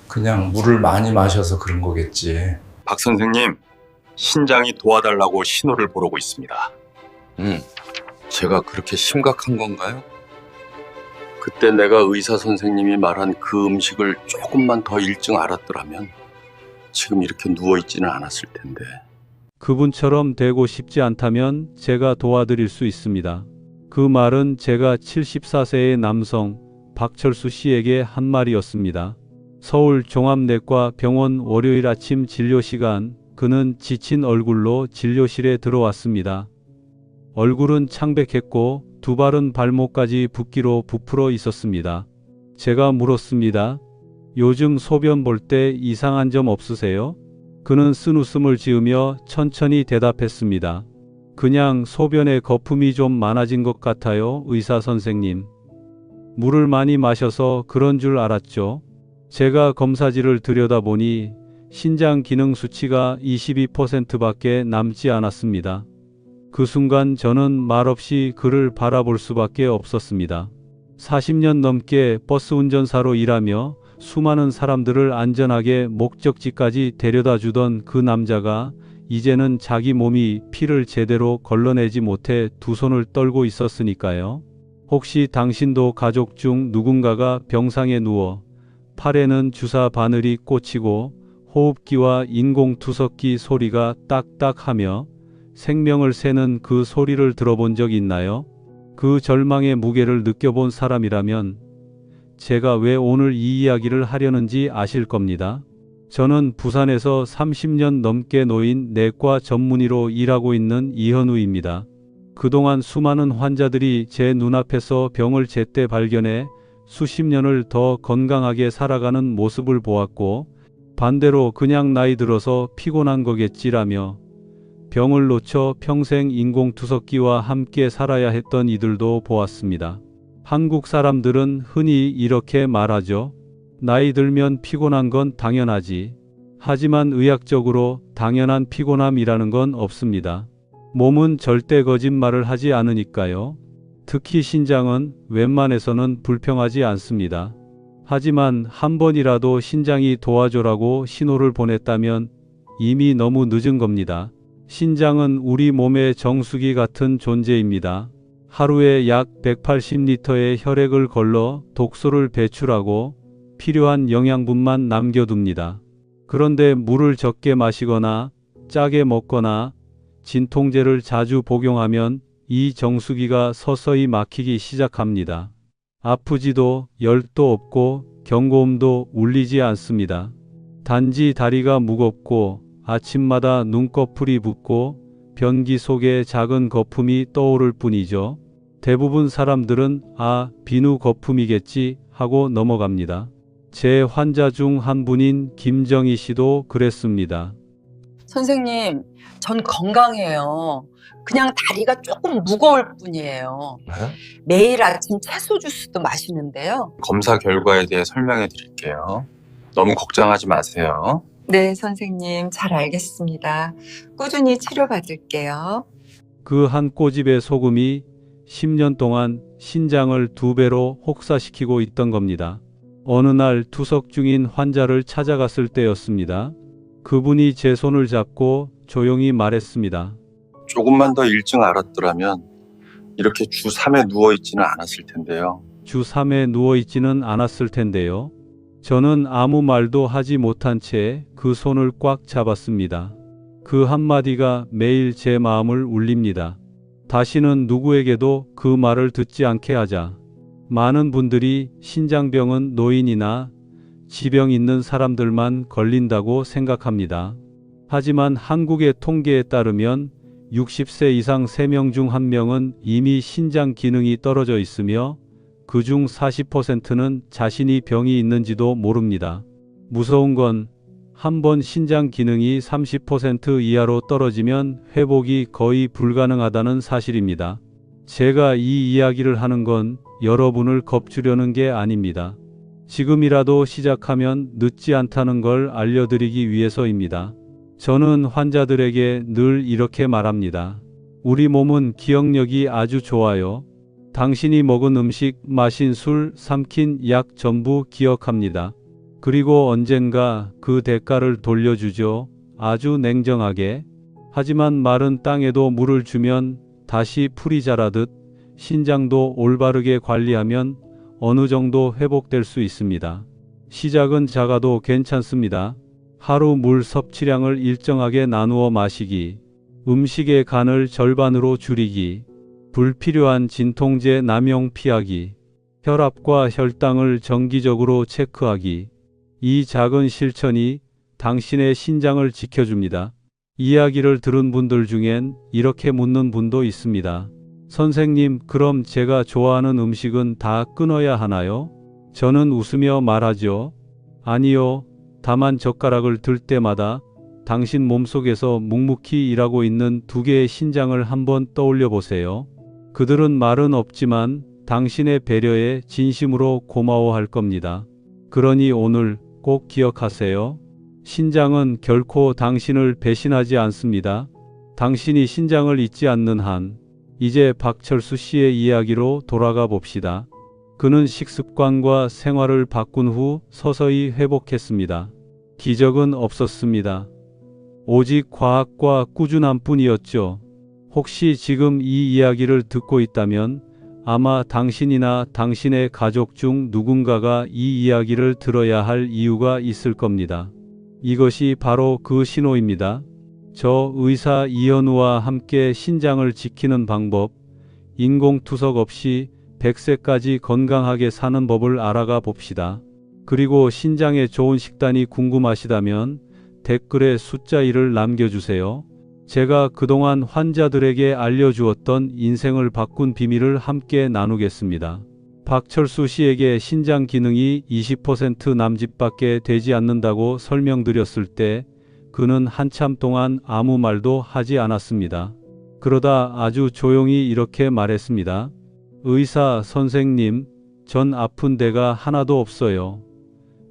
그냥 물을 많이 마셔서 그런 거겠지. 박 선생님, 신장이 도와달라고 신호를 보내고 있습니다. 제가 그렇게 심각한 건가요? 그때 내가 의사 선생님이 말한 그 음식을 조금만 더 일찍 알았더라면 지금 이렇게 누워있지는 않았을 텐데. 그분처럼 되고 싶지 않다면 제가 도와드릴 수 있습니다. 그 말은 제가 74세의 남성 박철수 씨에게 한 말이었습니다. 서울 종합내과 병원 월요일 아침 진료 시간, 그는 지친 얼굴로 진료실에 들어왔습니다. 얼굴은 창백했고 두 발은 발목까지 붓기로 부풀어 있었습니다. 제가 물었습니다. 요즘 소변 볼 때 이상한 점 없으세요? 그는 쓴웃음을 지으며 천천히 대답했습니다. 그냥 소변에 거품이 좀 많아진 것 같아요, 의사 선생님. 물을 많이 마셔서 그런 줄 알았죠. 제가 검사지를 들여다보니 신장 기능 수치가 22%밖에 남지 않았습니다. 그 순간 저는 말없이 그를 바라볼 수밖에 없었습니다. 40년 넘게 버스 운전사로 일하며 수많은 사람들을 안전하게 목적지까지 데려다 주던 그 남자가 이제는 자기 몸이 피를 제대로 걸러내지 못해 두 손을 떨고 있었으니까요. 혹시 당신도 가족 중 누군가가 병상에 누워 팔에는 주사 바늘이 꽂히고 호흡기와 인공투석기 소리가 딱딱하며 생명을 새는 그 소리를 들어본 적 있나요? 그 절망의 무게를 느껴본 사람이라면 제가 왜 오늘 이 이야기를 하려는지 아실 겁니다. 저는 부산에서 30년 넘게 노인 내과 전문의로 일하고 있는 이현우입니다. 그동안 수많은 환자들이 제 눈앞에서 병을 제때 발견해 수십 년을 더 건강하게 살아가는 모습을 보았고, 반대로 그냥 나이 들어서 피곤한 거겠지라며 병을 놓쳐 평생 인공투석기와 함께 살아야 했던 이들도 보았습니다. 한국 사람들은 흔히 이렇게 말하죠. 나이 들면 피곤한 건 당연하지. 하지만 의학적으로 당연한 피곤함이라는 건 없습니다. 몸은 절대 거짓말을 하지 않으니까요. 특히 신장은 웬만해서는 불평하지 않습니다. 하지만 한 번이라도 신장이 도와줘라고 신호를 보냈다면 이미 너무 늦은 겁니다. 신장은 우리 몸의 정수기 같은 존재입니다. 하루에 약 180리터의 혈액을 걸러 독소를 배출하고 필요한 영양분만 남겨둡니다. 그런데 물을 적게 마시거나 짜게 먹거나 진통제를 자주 복용하면 이 정수기가 서서히 막히기 시작합니다. 아프지도 열도 없고 경고음도 울리지 않습니다. 단지 다리가 무겁고 아침마다 눈꺼풀이 붓고 변기 속에 작은 거품이 떠오를 뿐이죠. 대부분 사람들은 비누 거품이겠지 하고 넘어갑니다. 제 환자 중 한 분인 김정희 씨도 그랬습니다. 선생님, 전 건강해요. 그냥 다리가 조금 무거울 뿐이에요. 매일 아침 채소 주스도 마시는데요. 검사 결과에 대해 설명해 드릴게요. 너무 걱정하지 마세요. 네, 선생님. 잘 알겠습니다. 꾸준히 치료받을게요. 그 한 꼬집의 소금이 10년 동안 신장을 2배로 혹사시키고 있던 겁니다. 어느 날 투석 중인 환자를 찾아갔을 때였습니다. 그분이 제 손을 잡고 조용히 말했습니다. 조금만 더 일찍 알았더라면 이렇게 주 3회 누워있지는 않았을 텐데요. 주 3회 누워있지는 않았을 텐데요. 저는 아무 말도 하지 못한 채 그 손을 꽉 잡았습니다. 그 한마디가 매일 제 마음을 울립니다. 다시는 누구에게도 그 말을 듣지 않게 하자. 많은 분들이 신장병은 노인이나 지병 있는 사람들만 걸린다고 생각합니다. 하지만 한국의 통계에 따르면 60세 이상 3명 중 1명은 이미 신장 기능이 떨어져 있으며 그중 40%는 자신이 병이 있는지도 모릅니다. 무서운 건 한 번 신장 기능이 30% 이하로 떨어지면 회복이 거의 불가능하다는 사실입니다. 제가 이 이야기를 하는 건 여러분을 겁주려는 게 아닙니다. 지금이라도 시작하면 늦지 않다는 걸 알려드리기 위해서입니다. 저는 환자들에게 늘 이렇게 말합니다. 우리 몸은 기억력이 아주 좋아요. 당신이 먹은 음식, 마신 술, 삼킨 약 전부 기억합니다. 그리고 언젠가 그 대가를 돌려주죠. 아주 냉정하게. 하지만 마른 땅에도 물을 주면 다시 풀이 자라듯 신장도 올바르게 관리하면 어느 정도 회복될 수 있습니다. 시작은 작아도 괜찮습니다. 하루 물 섭취량을 일정하게 나누어 마시기, 음식의 간을 절반으로 줄이기, 불필요한 진통제 남용 피하기, 혈압과 혈당을 정기적으로 체크하기. 이 작은 실천이 당신의 신장을 지켜줍니다. 이야기를 들은 분들 중엔 이렇게 묻는 분도 있습니다. 선생님, 그럼 제가 좋아하는 음식은 다 끊어야 하나요? 저는 웃으며 말하죠. 아니요. 다만 젓가락을 들 때마다 당신 몸속에서 묵묵히 일하고 있는 두 개의 신장을 한번 떠올려 보세요. 그들은 말은 없지만 당신의 배려에 진심으로 고마워할 겁니다. 그러니 오늘 꼭 기억하세요. 신장은 결코 당신을 배신하지 않습니다. 당신이 신장을 잊지 않는 한, 이제 박철수 씨의 이야기로 돌아가 봅시다. 그는 식습관과 생활을 바꾼 후 서서히 회복했습니다. 기적은 없었습니다. 오직 과학과 꾸준함뿐이었죠. 혹시 지금 이 이야기를 듣고 있다면 아마 당신이나 당신의 가족 중 누군가가 이 이야기를 들어야 할 이유가 있을 겁니다. 이것이 바로 그 신호입니다. 저 의사 이현우와 함께 신장을 지키는 방법, 인공투석 없이 100세까지 건강하게 사는 법을 알아가 봅시다. 그리고 신장에 좋은 식단이 궁금하시다면 댓글에 숫자 1을 남겨주세요. 제가 그동안 환자들에게 알려주었던 인생을 바꾼 비밀을 함께 나누겠습니다. 박철수 씨에게 신장 기능이 20% 남짓밖에 되지 않는다고 설명드렸을 때 그는 한참 동안 아무 말도 하지 않았습니다. 그러다 아주 조용히 이렇게 말했습니다. 의사 선생님, 전 아픈 데가 하나도 없어요.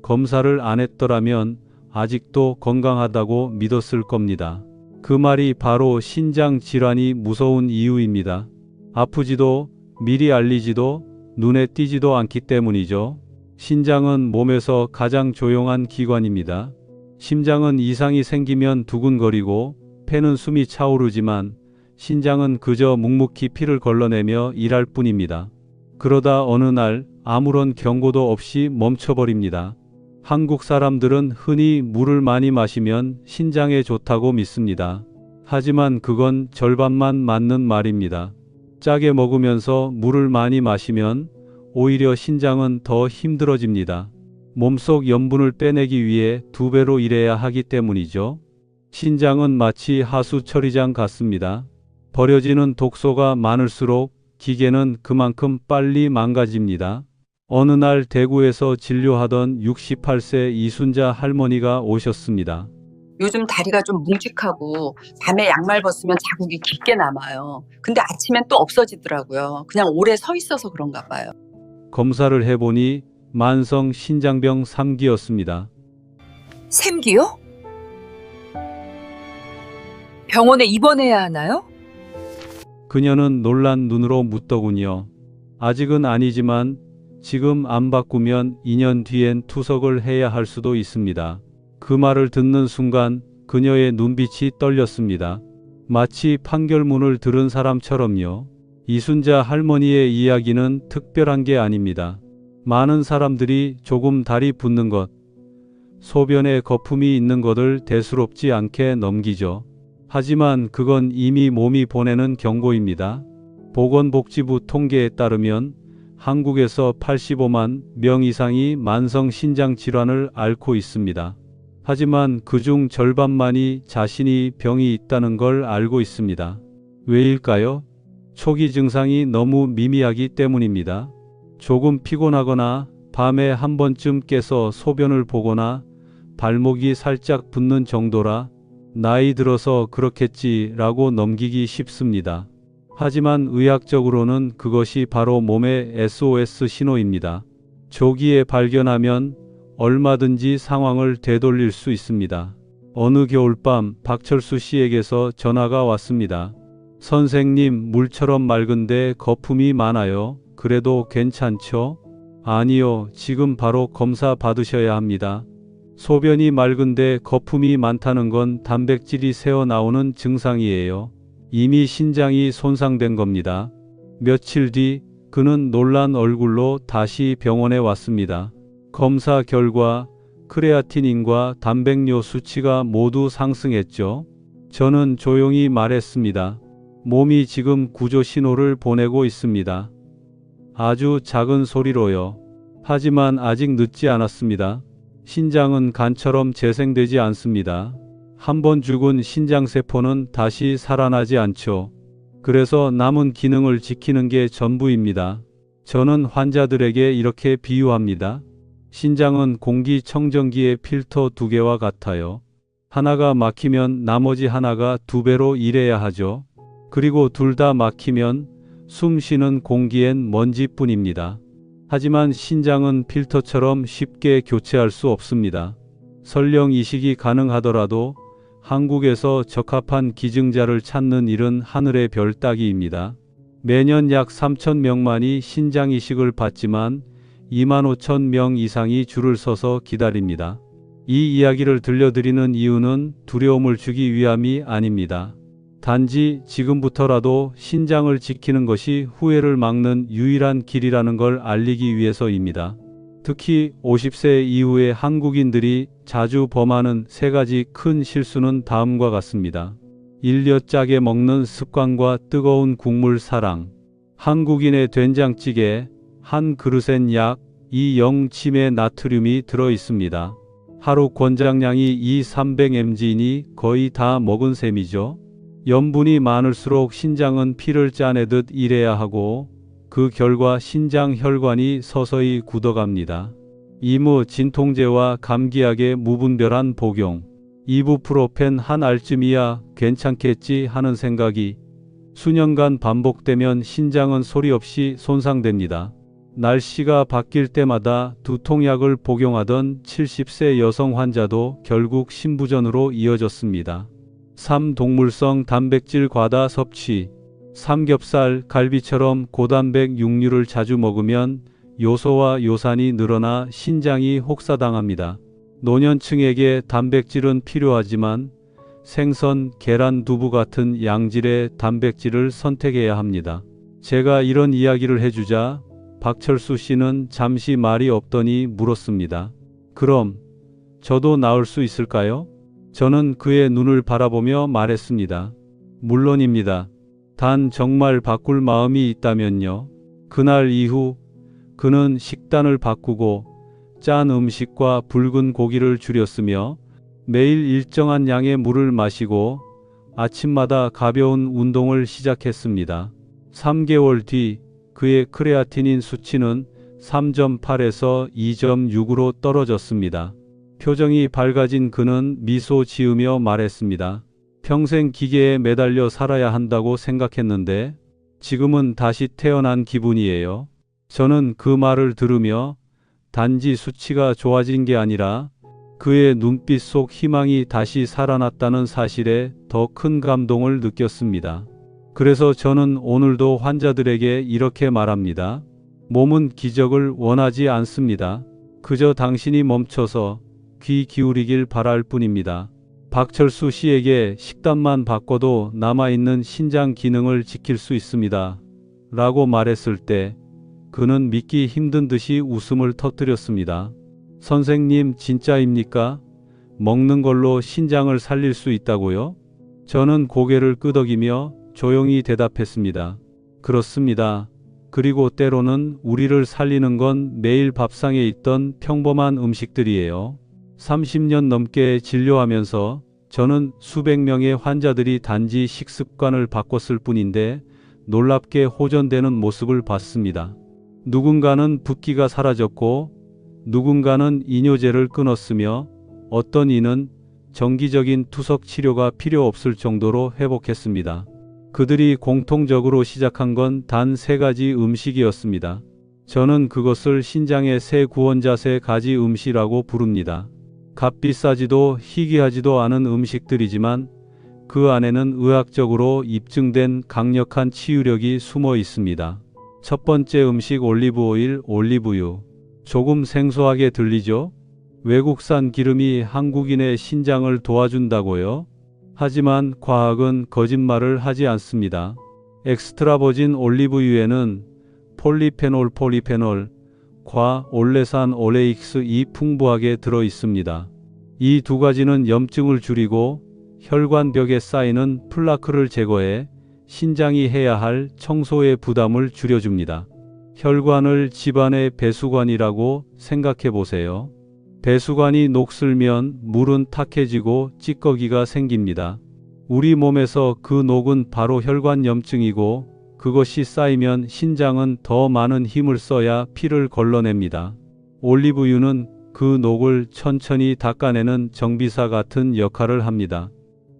검사를 안 했더라면 아직도 건강하다고 믿었을 겁니다. 그 말이 바로 신장 질환이 무서운 이유입니다. 아프지도 미리 알리지도 눈에 띄지도 않기 때문이죠. 신장은 몸에서 가장 조용한 기관입니다. 심장은 이상이 생기면 두근거리고 폐는 숨이 차오르지만 신장은 그저 묵묵히 피를 걸러내며 일할 뿐입니다. 그러다 어느 날 아무런 경고도 없이 멈춰버립니다. 한국 사람들은 흔히 물을 많이 마시면 신장에 좋다고 믿습니다. 하지만 그건 절반만 맞는 말입니다. 짜게 먹으면서 물을 많이 마시면 오히려 신장은 더 힘들어집니다. 몸속 염분을 빼내기 위해 2배로 일해야 하기 때문이죠. 신장은 마치 하수 처리장 같습니다. 버려지는 독소가 많을수록 기계는 그만큼 빨리 망가집니다. 어느 날 대구에서 진료하던 68세 이순자 할머니가 오셨습니다. 요즘 다리가 좀 뭉직하고 밤에 양말 벗으면 자국이 깊게 남아요. 근데 아침엔 또 없어지더라고요. 그냥 오래 서 있어서 그런가 봐요. 검사를 해보니 만성 신장병 3기였습니다. 샘기요? 병원에 입원해야 하나요? 그녀는 놀란 눈으로 묻더군요. 아직은 아니지만 지금 안 바꾸면 2년 뒤엔 투석을 해야 할 수도 있습니다. 그 말을 듣는 순간 그녀의 눈빛이 떨렸습니다. 마치 판결문을 들은 사람처럼요. 이순자 할머니의 이야기는 특별한 게 아닙니다. 많은 사람들이 조금 다리 붓는 것, 소변에 거품이 있는 것을 대수롭지 않게 넘기죠. 하지만 그건 이미 몸이 보내는 경고입니다. 보건복지부 통계에 따르면 한국에서 85만 명 이상이 만성 신장 질환을 앓고 있습니다. 하지만 그중 절반만이 자신이 병이 있다는 걸 알고 있습니다. 왜일까요? 초기 증상이 너무 미미하기 때문입니다. 조금 피곤하거나 밤에 한 번쯤 깨서 소변을 보거나 발목이 살짝 붓는 정도라 나이 들어서 그렇겠지라고 넘기기 쉽습니다. 하지만 의학적으로는 그것이 바로 몸의 SOS 신호입니다. 조기에 발견하면 얼마든지 상황을 되돌릴 수 있습니다. 어느 겨울밤 박철수 씨에게서 전화가 왔습니다. 선생님, 물처럼 맑은데 거품이 많아요. 그래도 괜찮죠? 아니요, 지금 바로 검사 받으셔야 합니다. 소변이 맑은데 거품이 많다는 건 단백질이 새어나오는 증상이에요. 이미 신장이 손상된 겁니다. 며칠 뒤 그는 놀란 얼굴로 다시 병원에 왔습니다. 검사 결과 크레아틴인과 단백뇨 수치가 모두 상승했죠. 저는 조용히 말했습니다. 몸이 지금 구조 신호를 보내고 있습니다. 아주 작은 소리로요. 하지만 아직 늦지 않았습니다. 신장은 간처럼 재생되지 않습니다. 한번 죽은 신장세포는 다시 살아나지 않죠. 그래서 남은 기능을 지키는 게 전부입니다. 저는 환자들에게 이렇게 비유합니다. 신장은 공기청정기의 필터 2개와 같아요. 하나가 막히면 나머지 하나가 2배로 일해야 하죠. 그리고 둘 다 막히면 숨 쉬는 공기엔 먼지뿐입니다. 하지만 신장은 필터처럼 쉽게 교체할 수 없습니다. 설령 이식이 가능하더라도 한국에서 적합한 기증자를 찾는 일은 하늘의 별 따기입니다. 매년 약 3,000명만이 신장 이식을 받지만 25,000명 이상이 줄을 서서 기다립니다. 이 이야기를 들려드리는 이유는 두려움을 주기 위함이 아닙니다. 단지 지금부터라도 신장을 지키는 것이 후회를 막는 유일한 길이라는 걸 알리기 위해서입니다. 특히 50세 이후의 한국인들이 자주 범하는 3가지 큰 실수는 다음과 같습니다. 일려 짜게 먹는 습관과 뜨거운 국물 사랑. 한국인의 된장찌개 한 그릇엔 약 2.0g의 나트륨이 들어 있습니다. 하루 권장량이 300mg이니 거의 다 먹은 셈이죠. 염분이 많을수록 신장은 피를 짜내듯 일해야 하고 그 결과 신장 혈관이 서서히 굳어갑니다. 이무 진통제와 감기약의 무분별한 복용. 이부프로펜 한 알쯤이야 괜찮겠지 하는 생각이 수년간 반복되면 신장은 소리 없이 손상됩니다. 날씨가 바뀔 때마다 두통약을 복용하던 70세 여성 환자도 결국 신부전으로 이어졌습니다. 3. 동물성 단백질 과다 섭취. 삼겹살, 갈비처럼 고단백 육류를 자주 먹으면 요소와 요산이 늘어나 신장이 혹사당합니다. 노년층에게 단백질은 필요하지만 생선, 계란, 두부 같은 양질의 단백질을 선택해야 합니다. 제가 이런 이야기를 해주자 박철수 씨는 잠시 말이 없더니 물었습니다. 그럼 저도 나을 수 있을까요? 저는 그의 눈을 바라보며 말했습니다. 물론입니다. 단 정말 바꿀 마음이 있다면요. 그날 이후 그는 식단을 바꾸고 짠 음식과 붉은 고기를 줄였으며 매일 일정한 양의 물을 마시고 아침마다 가벼운 운동을 시작했습니다. 3개월 뒤 그의 크레아티닌 수치는 3.8에서 2.6으로 떨어졌습니다. 표정이 밝아진 그는 미소 지으며 말했습니다. 평생 기계에 매달려 살아야 한다고 생각했는데 지금은 다시 태어난 기분이에요. 저는 그 말을 들으며 단지 수치가 좋아진 게 아니라 그의 눈빛 속 희망이 다시 살아났다는 사실에 더 큰 감동을 느꼈습니다. 그래서 저는 오늘도 환자들에게 이렇게 말합니다. 몸은 기적을 원하지 않습니다. 그저 당신이 멈춰서 귀 기울이길 바랄 뿐입니다. 박철수 씨에게 식단만 바꿔도 남아있는 신장 기능을 지킬 수 있습니다. 라고 말했을 때 그는 믿기 힘든 듯이 웃음을 터뜨렸습니다. 선생님 진짜입니까? 먹는 걸로 신장을 살릴 수 있다고요? 저는 고개를 끄덕이며 조용히 대답했습니다. 그렇습니다. 그리고 때로는 우리를 살리는 건 매일 밥상에 있던 평범한 음식들이에요. 30년 넘게 진료하면서 저는 수백 명의 환자들이 단지 식습관을 바꿨을 뿐인데 놀랍게 호전되는 모습을 봤습니다. 누군가는 붓기가 사라졌고 누군가는 이뇨제를 끊었으며 어떤 이는 정기적인 투석 치료가 필요 없을 정도로 회복했습니다. 그들이 공통적으로 시작한 건 단 3가지 음식이었습니다. 저는 그것을 신장의 새 구원자 3가지 음식이라고 부릅니다. 값비싸지도 희귀하지도 않은 음식들이지만 그 안에는 의학적으로 입증된 강력한 치유력이 숨어 있습니다. 첫 번째 음식 올리브 오일, 올리브유. 조금 생소하게 들리죠? 외국산 기름이 한국인의 신장을 도와준다고요? 하지만 과학은 거짓말을 하지 않습니다. 엑스트라버진 올리브유에는 폴리페놀과 올레산 올레익스이 풍부하게 들어 있습니다. 이 두 가지는 염증을 줄이고 혈관벽에 쌓이는 플라크를 제거해 신장이 해야 할 청소의 부담을 줄여줍니다. 혈관을 집안의 배수관이라고 생각해 보세요. 배수관이 녹슬면 물은 탁해지고 찌꺼기가 생깁니다. 우리 몸에서 그 녹은 바로 혈관 염증이고 그것이 쌓이면 신장은 더 많은 힘을 써야 피를 걸러냅니다. 올리브유는 그 녹을 천천히 닦아내는 정비사 같은 역할을 합니다.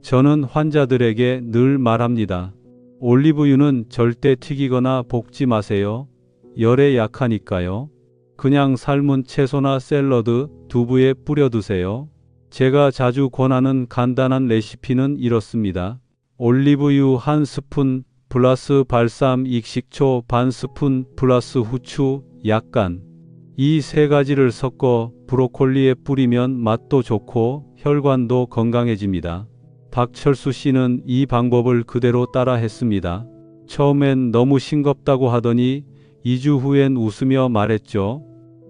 저는 환자들에게 늘 말합니다. 올리브유는 절대 튀기거나 볶지 마세요. 열에 약하니까요. 그냥 삶은 채소나 샐러드, 두부에 뿌려 드세요. 제가 자주 권하는 간단한 레시피는 이렇습니다. 올리브유 1스푼 플러스 발삼 익식초 반 스푼 플러스 후추 약간. 이 세 가지를 섞어 브로콜리에 뿌리면 맛도 좋고 혈관도 건강해집니다. 박철수 씨는 이 방법을 그대로 따라 했습니다. 처음엔 너무 싱겁다고 하더니 2주 후엔 웃으며 말했죠.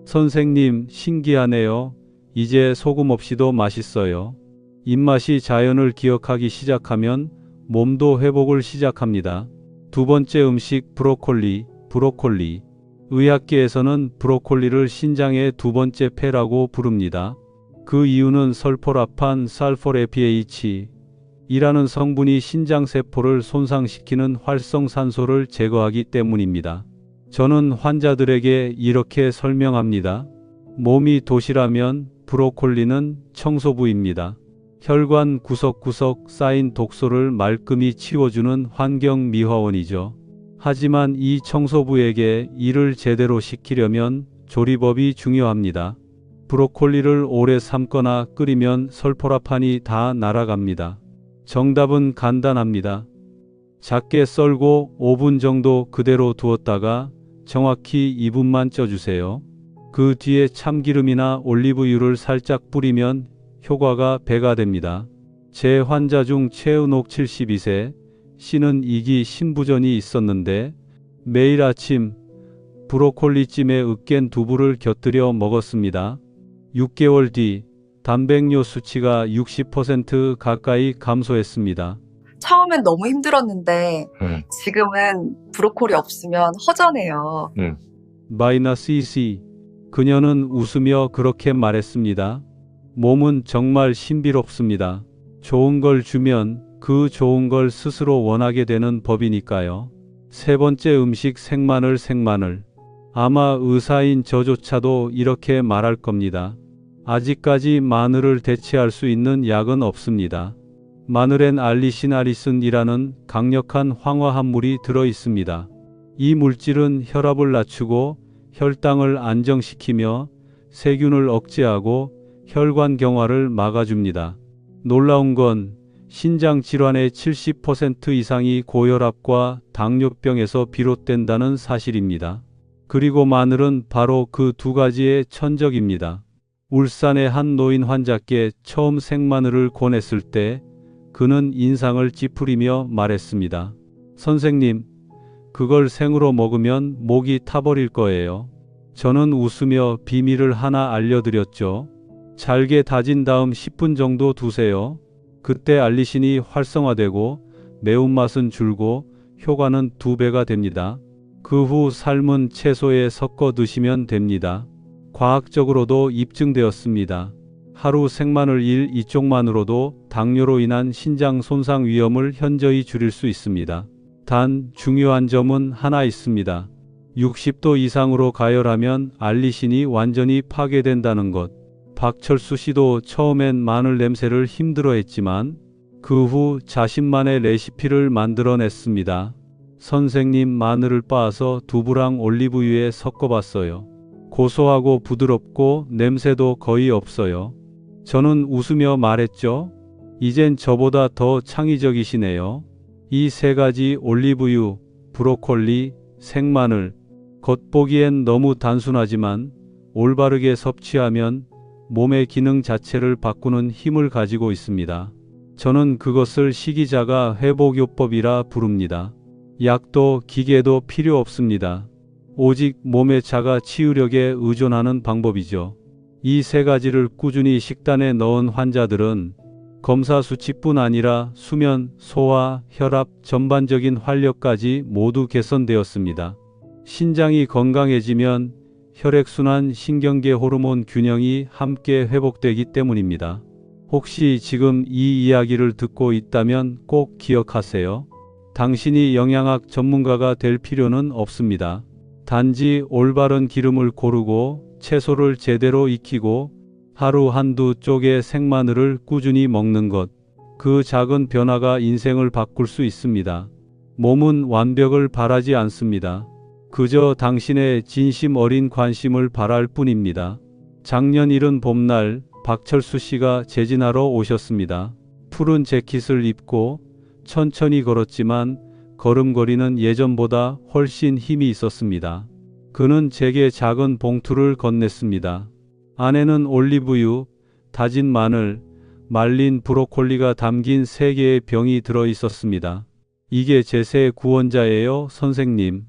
선생님, 신기하네요. 이제 소금 없이도 맛있어요. 입맛이 자연을 기억하기 시작하면 몸도 회복을 시작합니다. 두 번째 음식 브로콜리. 의학계에서는 브로콜리를 신장의 두 번째 폐라고 부릅니다. 그 이유는 설포라판 살포레PH이라는 성분이 신장세포를 손상시키는 활성산소를 제거하기 때문입니다. 저는 환자들에게 이렇게 설명합니다. 몸이 도시라면 브로콜리는 청소부입니다. 혈관 구석구석 쌓인 독소를 말끔히 치워주는 환경미화원이죠. 하지만 이 청소부에게 일을 제대로 시키려면 조리법이 중요합니다. 브로콜리를 오래 삶거나 끓이면 설포라판이 다 날아갑니다. 정답은 간단합니다. 작게 썰고 5분 정도 그대로 두었다가 정확히 2분만 쪄주세요. 그 뒤에 참기름이나 올리브유를 살짝 뿌리면 효과가 배가 됩니다. 제 환자 중 최은옥 72세 씨는 이기 신부전이 있었는데 매일 아침 브로콜리찜에 으깬 두부를 곁들여 먹었습니다. 6개월 뒤 단백뇨 수치가 60% 가까이 감소했습니다. 처음엔 너무 힘들었는데 지금은 브로콜리 없으면 허전해요. -EC. 그녀는 웃으며 그렇게 말했습니다. 몸은 정말 신비롭습니다. 좋은 걸 주면 그 좋은 걸 스스로 원하게 되는 법이니까요. 세 번째 음식 생마늘. 아마 의사인 저조차도 이렇게 말할 겁니다. 아직까지 마늘을 대체할 수 있는 약은 없습니다. 마늘엔 알리신이라는 강력한 황화합물이 들어 있습니다. 이 물질은 혈압을 낮추고 혈당을 안정시키며 세균을 억제하고 혈관 경화를 막아줍니다. 놀라운 건 신장 질환의 70% 이상이 고혈압과 당뇨병에서 비롯된다는 사실입니다. 그리고 마늘은 바로 그 두 가지의 천적입니다. 울산의 한 노인 환자께 처음 생마늘을 권했을 때 그는 인상을 찌푸리며 말했습니다. 선생님, 그걸 생으로 먹으면 목이 타버릴 거예요. 저는 웃으며 비밀을 하나 알려드렸죠. 잘게 다진 다음 10분 정도 두세요. 그때 알리신이 활성화되고 매운맛은 줄고 효과는 2배가 됩니다. 그 후 삶은 채소에 섞어 드시면 됩니다. 과학적으로도 입증되었습니다. 하루 생마늘 2쪽만으로도 당뇨로 인한 신장 손상 위험을 현저히 줄일 수 있습니다. 단 중요한 점은 하나 있습니다. 60도 이상으로 가열하면 알리신이 완전히 파괴된다는 것. 박철수 씨도 처음엔 마늘 냄새를 힘들어했지만 그 후 자신만의 레시피를 만들어냈습니다. 선생님, 마늘을 빻아서 두부랑 올리브유에 섞어봤어요. 고소하고 부드럽고 냄새도 거의 없어요. 저는 웃으며 말했죠. 이젠 저보다 더 창의적이시네요. 이 세 가지 올리브유, 브로콜리, 생마늘. 겉보기엔 너무 단순하지만 올바르게 섭취하면 몸의 기능 자체를 바꾸는 힘을 가지고 있습니다. 저는 그것을 식이자가 회복요법이라 부릅니다. 약도 기계도 필요 없습니다. 오직 몸의 자가 치유력에 의존하는 방법이죠. 이 세 가지를 꾸준히 식단에 넣은 환자들은 검사 수치뿐 아니라 수면, 소화, 혈압, 전반적인 활력까지 모두 개선되었습니다. 신장이 건강해지면 혈액순환, 신경계 호르몬 균형이 함께 회복되기 때문입니다. 혹시 지금 이 이야기를 듣고 있다면 꼭 기억하세요. 당신이 영양학 전문가가 될 필요는 없습니다. 단지 올바른 기름을 고르고 채소를 제대로 익히고 하루 한두 쪽의 생마늘을 꾸준히 먹는 것. 그 작은 변화가 인생을 바꿀 수 있습니다. 몸은 완벽을 바라지 않습니다. 그저 당신의 진심 어린 관심을 바랄 뿐입니다. 작년 이른 봄날 박철수 씨가 재진하러 오셨습니다. 푸른 재킷을 입고 천천히 걸었지만 걸음걸이는 예전보다 훨씬 힘이 있었습니다. 그는 제게 작은 봉투를 건넸습니다. 안에는 올리브유, 다진 마늘, 말린 브로콜리가 담긴 3개의 병이 들어 있었습니다. 이게 제세 구원자예요, 선생님.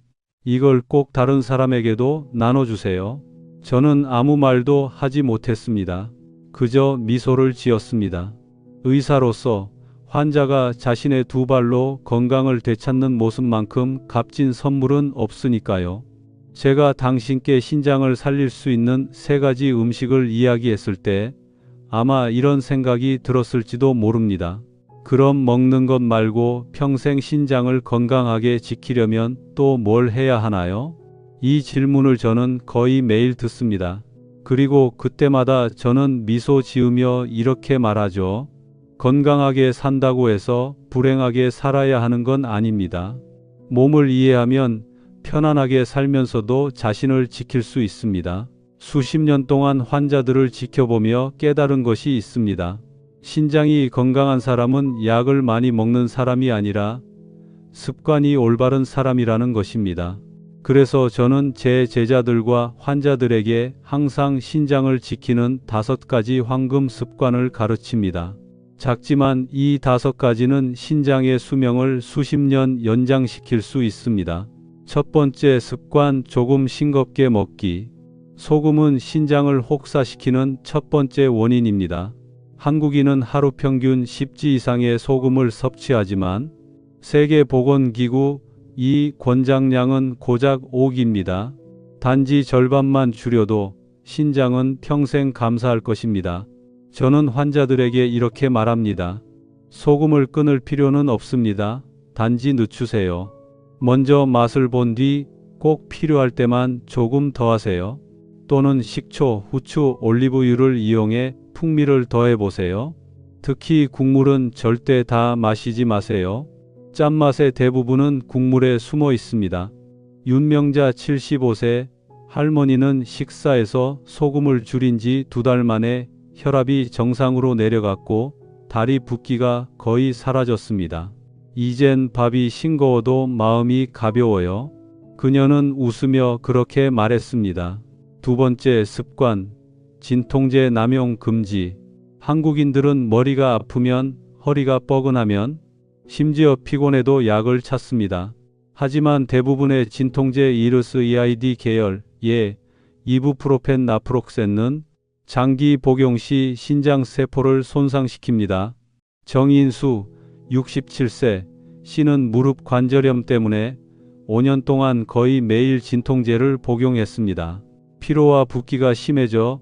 이걸 꼭 다른 사람에게도 나눠주세요. 저는 아무 말도 하지 못했습니다. 그저 미소를 지었습니다. 의사로서 환자가 자신의 2발로 건강을 되찾는 모습만큼 값진 선물은 없으니까요. 제가 당신께 신장을 살릴 수 있는 3가지 음식을 이야기했을 때 아마 이런 생각이 들었을지도 모릅니다. 그럼 먹는 것 말고 평생 신장을 건강하게 지키려면 또 뭘 해야 하나요? 이 질문을 저는 거의 매일 듣습니다. 그리고 그때마다 저는 미소 지으며 이렇게 말하죠. 건강하게 산다고 해서 불행하게 살아야 하는 건 아닙니다. 몸을 이해하면 편안하게 살면서도 자신을 지킬 수 있습니다. 수십 년 동안 환자들을 지켜보며 깨달은 것이 있습니다. 신장이 건강한 사람은 약을 많이 먹는 사람이 아니라 습관이 올바른 사람이라는 것입니다. 그래서 저는 제 제자들과 환자들에게 항상 신장을 지키는 5가지 황금 습관을 가르칩니다. 작지만 이 5가지는 신장의 수명을 수십 년 연장시킬 수 있습니다. 첫 번째 습관, 조금 싱겁게 먹기. 소금은 신장을 혹사시키는 첫 번째 원인입니다. 한국인은 하루 평균 10지 이상의 소금을 섭취하지만 세계보건기구 이 권장량은 고작 5기입니다. 단지 절반만 줄여도 신장은 평생 감사할 것입니다. 저는 환자들에게 이렇게 말합니다. 소금을 끊을 필요는 없습니다. 단지 늦추세요. 먼저 맛을 본 뒤 꼭 필요할 때만 조금 더하세요. 또는 식초, 후추, 올리브유를 이용해 풍미를 더해보세요. 특히 국물은 절대 다 마시지 마세요. 짠맛의 대부분은 국물에 숨어 있습니다. 윤명자 75세 할머니는 식사에서 소금을 줄인 지 2달 만에 혈압이 정상으로 내려갔고 다리 붓기가 거의 사라졌습니다. 이젠 밥이 싱거워도 마음이 가벼워요. 그녀는 웃으며 그렇게 말했습니다. 2번째 습관, 진통제 남용 금지. 한국인들은 머리가 아프면, 허리가 뻐근하면, 심지어 피곤해도 약을 찾습니다. 하지만 대부분의 진통제 이르스이아이디 계열, 이부프로펜 나프록센은 장기 복용 시 신장세포를 손상시킵니다. 정인수, 67세, 씨는 무릎 관절염 때문에 5년 동안 거의 매일 진통제를 복용했습니다. 피로와 붓기가 심해져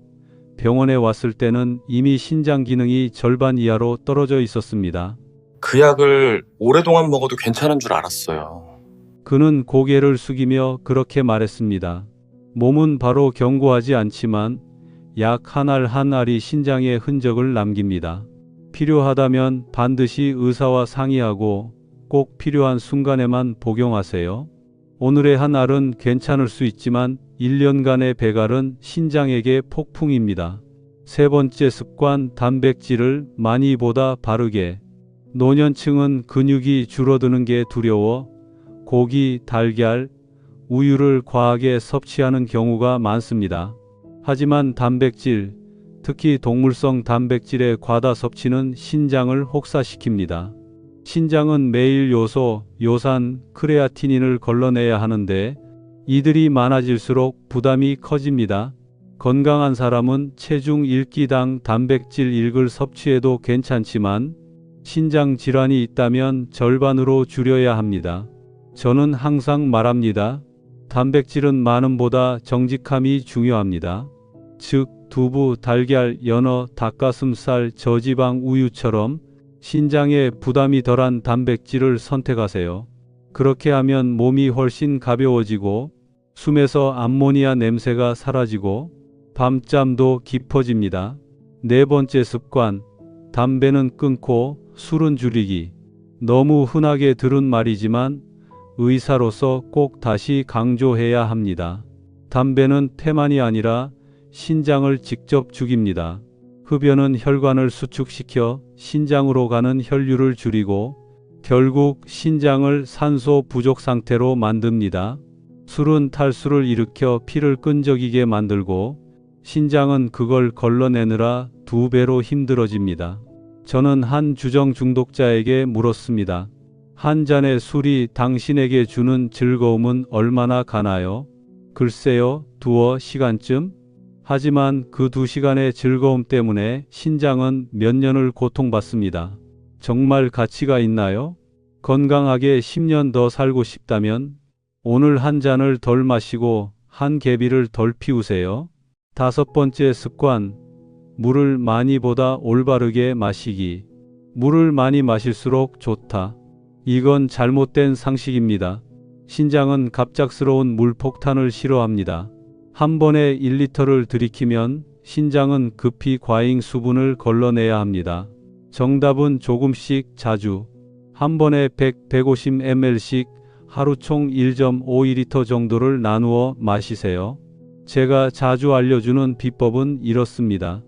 병원에 왔을 때는 이미 신장 기능이 절반 이하로 떨어져 있었습니다. 그 약을 오랫동안 먹어도 괜찮은 줄 알았어요. 그는 고개를 숙이며 그렇게 말했습니다. 몸은 바로 경고하지 않지만 약 한 알 한 알이 신장에 흔적을 남깁니다. 필요하다면 반드시 의사와 상의하고 꼭 필요한 순간에만 복용하세요. 오늘의 한 알은 괜찮을 수 있지만 1년간의 배갈은 신장에게 폭풍입니다. 3번째 습관, 단백질을 많이보다 바르게. 노년층은 근육이 줄어드는 게 두려워 고기, 달걀, 우유를 과하게 섭취하는 경우가 많습니다. 하지만 단백질, 특히 동물성 단백질의 과다 섭취는 신장을 혹사시킵니다. 신장은 매일 요소, 요산, 크레아티닌을 걸러내야 하는데 이들이 많아질수록 부담이 커집니다. 건강한 사람은 체중 1끼당 단백질 1을 섭취해도 괜찮지만 신장 질환이 있다면 절반으로 줄여야 합니다. 저는 항상 말합니다. 단백질은 많음보다 정직함이 중요합니다. 즉, 두부, 달걀, 연어, 닭가슴살, 저지방 우유처럼 신장에 부담이 덜한 단백질을 선택하세요. 그렇게 하면 몸이 훨씬 가벼워지고 숨에서 암모니아 냄새가 사라지고 밤잠도 깊어집니다. 네 번째 습관, 담배는 끊고 술은 줄이기. 너무 흔하게 들은 말이지만 의사로서 꼭 다시 강조해야 합니다. 담배는 폐만이 아니라 신장을 직접 죽입니다. 흡연은 혈관을 수축시켜 신장으로 가는 혈류를 줄이고 결국 신장을 산소 부족 상태로 만듭니다. 술은 탈수를 일으켜 피를 끈적이게 만들고 신장은 그걸 걸러내느라 2배로 힘들어집니다. 저는 한 주정 중독자에게 물었습니다. 한 잔의 술이 당신에게 주는 즐거움은 얼마나 가나요? 글쎄요, 2시간쯤? 하지만 그 2시간의 즐거움 때문에 신장은 몇 년을 고통받습니다. 정말 가치가 있나요? 건강하게 10년 더 살고 싶다면 오늘 한 잔을 덜 마시고 한 개비를 덜 피우세요. 5번째 습관, 물을 많이보다 올바르게 마시기. 물을 많이 마실수록 좋다. 이건 잘못된 상식입니다. 신장은 갑작스러운 물폭탄을 싫어합니다. 한 번에 1리터를 들이키면 신장은 급히 과잉 수분을 걸러내야 합니다. 정답은 조금씩 자주, 한 번에 100, 150ml씩 하루 총 1.5리터 정도를 나누어 마시세요. 제가 자주 알려주는 비법은 이렇습니다.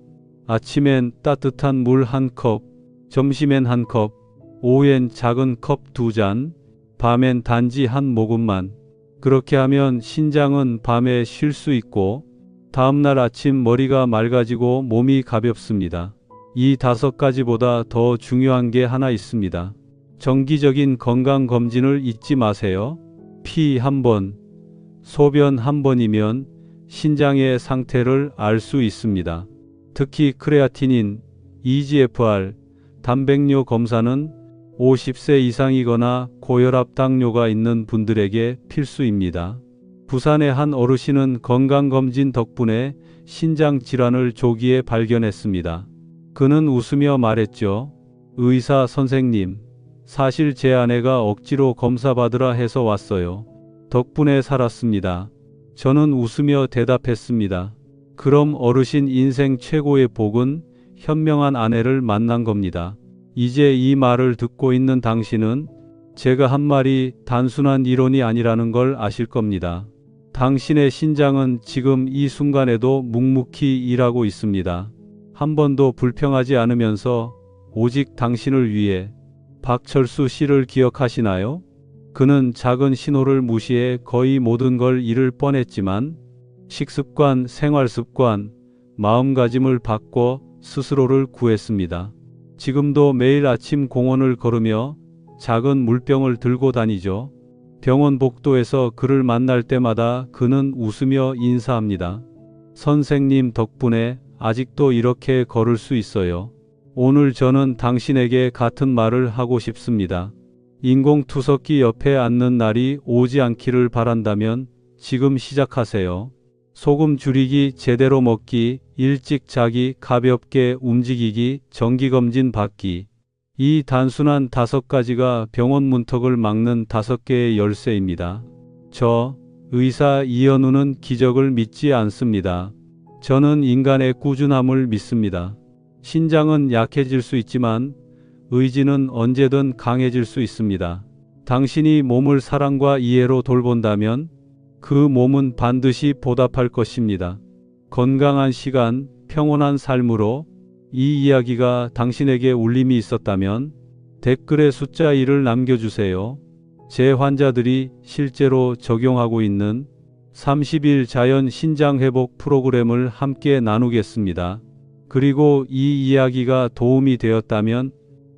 아침엔 따뜻한 물 1컵, 점심엔 1컵, 오후엔 작은 컵 2잔, 밤엔 단지 한 모금만. 그렇게 하면 신장은 밤에 쉴 수 있고 다음날 아침 머리가 맑아지고 몸이 가볍습니다. 이 5가지보다 더 중요한 게 하나 있습니다. 정기적인 건강검진을 잊지 마세요. 피 1번, 소변 1번이면 신장의 상태를 알 수 있습니다. 특히 크레아티닌, EGFR, 단백뇨 검사는 50세 이상이거나 고혈압 당뇨가 있는 분들에게 필수입니다. 부산의 한 어르신은 건강검진 덕분에 신장 질환을 조기에 발견했습니다. 그는 웃으며 말했죠. 의사 선생님, 사실 제 아내가 억지로 검사받으라 해서 왔어요. 덕분에 살았습니다. 저는 웃으며 대답했습니다. 그럼 어르신 인생 최고의 복은 현명한 아내를 만난 겁니다. 이제 이 말을 듣고 있는 당신은 제가 한 말이 단순한 이론이 아니라는 걸 아실 겁니다. 당신의 신장은 지금 이 순간에도 묵묵히 일하고 있습니다. 한 번도 불평하지 않으면서 오직 당신을 위해. 박철수 씨를 기억하시나요? 그는 작은 신호를 무시해 거의 모든 걸 잃을 뻔했지만 식습관, 생활습관, 마음가짐을 바꿔 스스로를 구했습니다. 지금도 매일 아침 공원을 걸으며 작은 물병을 들고 다니죠. 병원 복도에서 그를 만날 때마다 그는 웃으며 인사합니다. 선생님 덕분에 아직도 이렇게 걸을 수 있어요. 오늘 저는 당신에게 같은 말을 하고 싶습니다. 인공투석기 옆에 앉는 날이 오지 않기를 바란다면 지금 시작하세요. 소금 줄이기, 제대로 먹기, 일찍 자기, 가볍게 움직이기, 정기검진 받기. 이 단순한 5가지가 병원 문턱을 막는 5개의 열쇠입니다. 저, 의사 이현우는 기적을 믿지 않습니다. 저는 인간의 꾸준함을 믿습니다. 신장은 약해질 수 있지만 의지는 언제든 강해질 수 있습니다. 당신이 몸을 사랑과 이해로 돌본다면 그 몸은 반드시 보답할 것입니다. 건강한 시간, 평온한 삶으로 이 이야기가 당신에게 울림이 있었다면 댓글에 숫자 1을 남겨주세요. 제 환자들이 실제로 적용하고 있는 30일 자연 신장 회복 프로그램을 함께 나누겠습니다. 그리고 이 이야기가 도움이 되었다면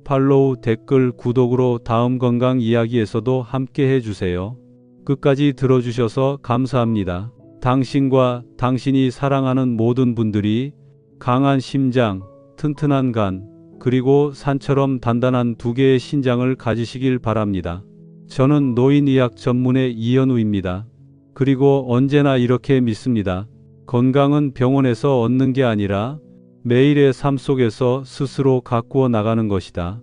팔로우, 댓글, 구독으로 다음 건강 이야기에서도 함께 해주세요. 끝까지 들어주셔서 감사합니다. 당신과 당신이 사랑하는 모든 분들이 강한 심장, 튼튼한 간, 그리고 산처럼 단단한 두 개의 신장을 가지시길 바랍니다. 저는 노인의학 전문의 이현우입니다. 그리고 언제나 이렇게 믿습니다. 건강은 병원에서 얻는 게 아니라 매일의 삶 속에서 스스로 가꾸어 나가는 것이다.